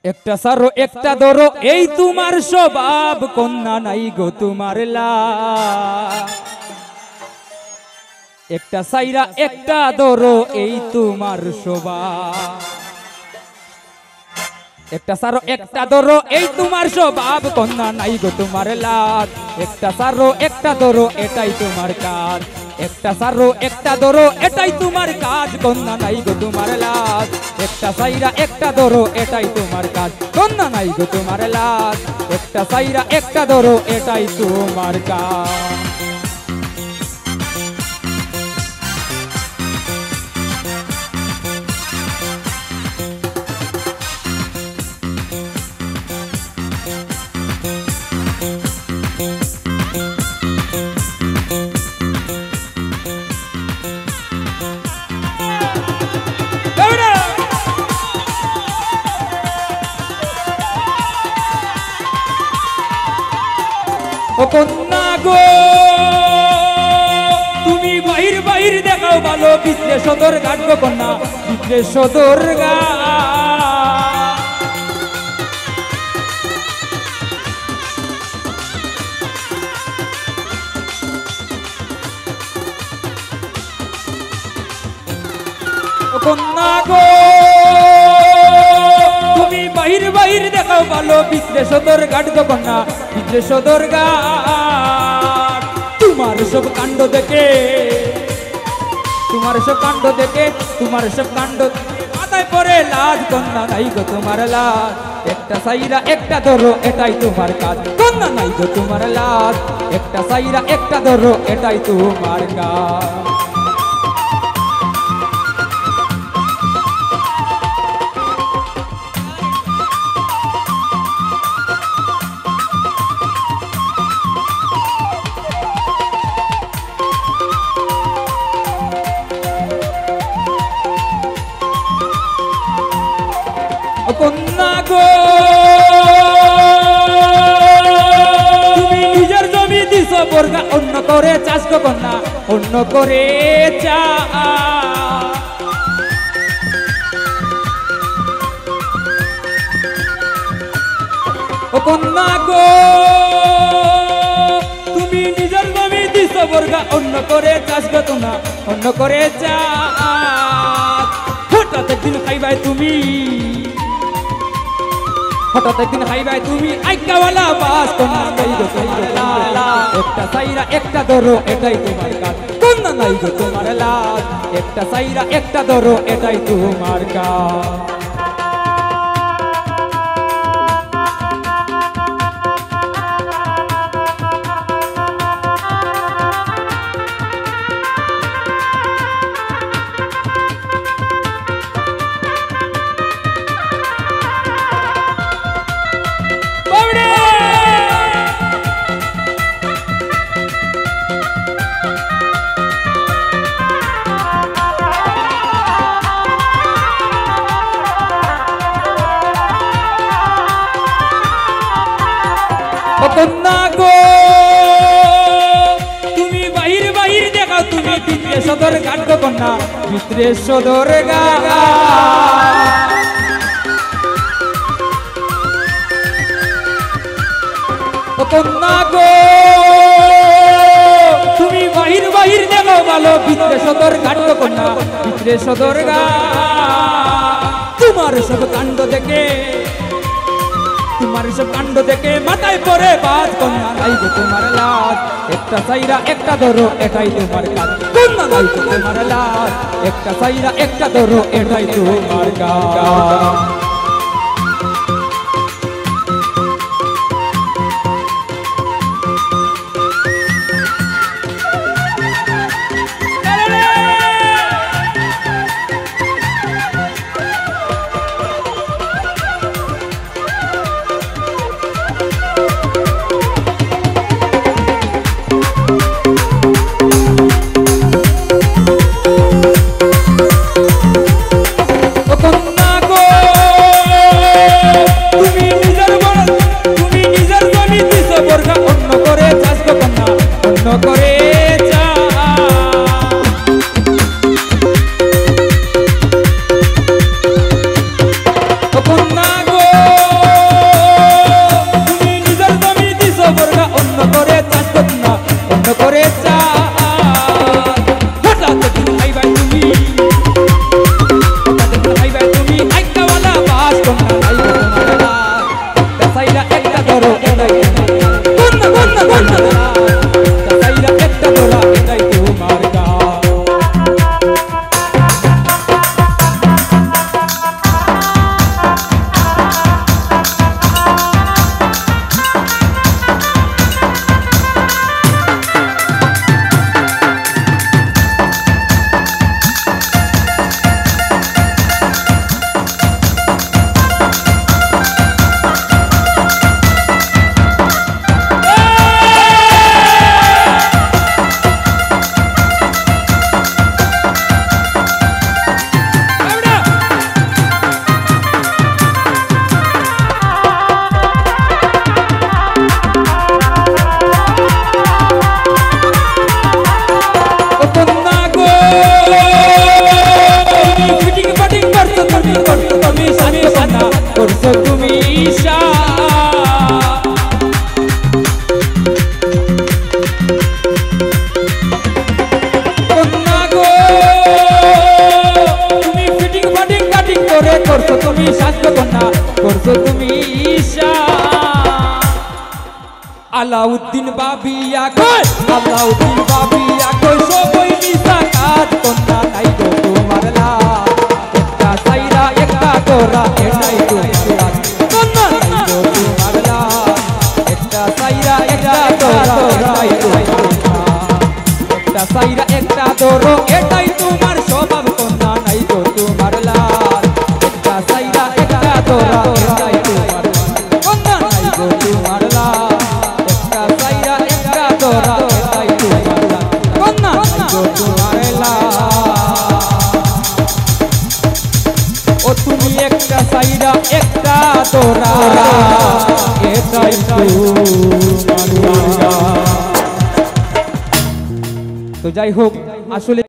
একটা সারো একটা ধরো এই তোমার স্বভাব কন্যা নাই গো তোমার লা একটা সাইরা একটা ধরো এই তোমার স্বভাব একটা সারো একটা ধরো এই তোমার স্বভাব কন্যা নাই গো তোমার লাজ একটা সারো একটা ধরো এটাই তোমার কাজ একটা সারো একটা ধরো এটাই তোমার কাজ কন্যা নাই গো তোমার লাজ একটা সাইরা একটা ধরো এটাই তোমার কাজ কন্যা নাই গো তোমার লাজ একটা সাইরা একটা ধরো এটাই তোমার কাজ ও কন্যা গো তুমি বাহির বাহির দেখাও ভালো বিদ্রে সদর ঘাট গো কন্যা বিদ্রে সদর ও কন্যা গো তুমি বাহির বাহির দেখাও ভালো বিদ্রে সদর ঘাট গো কন্যা বিদ্রে সদর ঘাট তোমার সব কাণ্ড দেখে তোমার সব কাণ্ড দেখে তোমার সব কাণ্ড মাথায় পড়ে লাজ কন্যা নাই গো তোমার লাজ একটা সাইরা একটা ধরো এটাই তোমার কাজ কন্যা নাই গো তোমার লাজ একটা সাইরা একটা ধরো এটাই তোমার কাজ কন্যা গো তুমি নিজের জমি দিছ বর্গা অন্য করে চাষ গো কন্যা অন্য করে চা ও কন্যা গো তুমি নিজের জমি দিছ বর্গা অন্য করে চাষ গো কন্যা অন্য করে চা হঠাৎ একদিন খাইবাই তুমি হঠাৎ একদিন খাইবাই তুমি আইকাওয়ালা বাস কন্যা নাই গো তোমার লাজ একটা সাইরা একটা ধরো এটাই তোমার কাজ কন্যা নাই গো তোমার লাজ একটা সাইরা একটা ধরো এটাই তোমার কাজ কন্যা গো তুমি বাহির বাহির দেখাও তুমি ভিতরে সদর ঘাট গো কন্যা ভিতরে সদর ঘাট কন্যা গো তুমি বাহির বাহির দেখাও ভালো ভিতরে সদর ঘাট গো কন্যা ভিতরে সদর ঘাট তোমার সব কাণ্ড দেখে তোমার সব কাণ্ড দেখে মাথায় পড়ে বাজ কন্যা নাই গো তোমার লাজ একটা সাইরা একটা ধরো এটাই তোমার কাজ কন্যা নাই গো তোমার লাজ একটা সাইরা একটা ধরো এটাই তোমার কাজ কন্যা গো সাইরা একটা তোরা এটাই তোমার গান করছো তুমি ঈশা কন্যা গো তুমি ফিটিং ফাটিং কাটিং করে করছো তুমি সাজব কন্যা করছো তুমি ঈশা আলাউদ্দিন বাবিয়া কই আলাউদ্দিন বাবিয়া কই সবই মিশা কাজ কন্যা নাই গো তোমার লাল একটা সাইরা একটা তোরা এটাই সাইরা একটা তোরো এটাই তোমার স্বভাব কন্যা নাই গো তোমার লাল একটা সাইরা একটা তোরা এটাই তোমার কন্যা নাই গো তোমার লাল একটা সাইরা একটা তোরা এটাই তোমার লাল কন্যা নাই গো তোমার লাল ও তুমি একটা সাইরা একটা তোরা এটাই তোমার লাল তো যাই হোক আসলে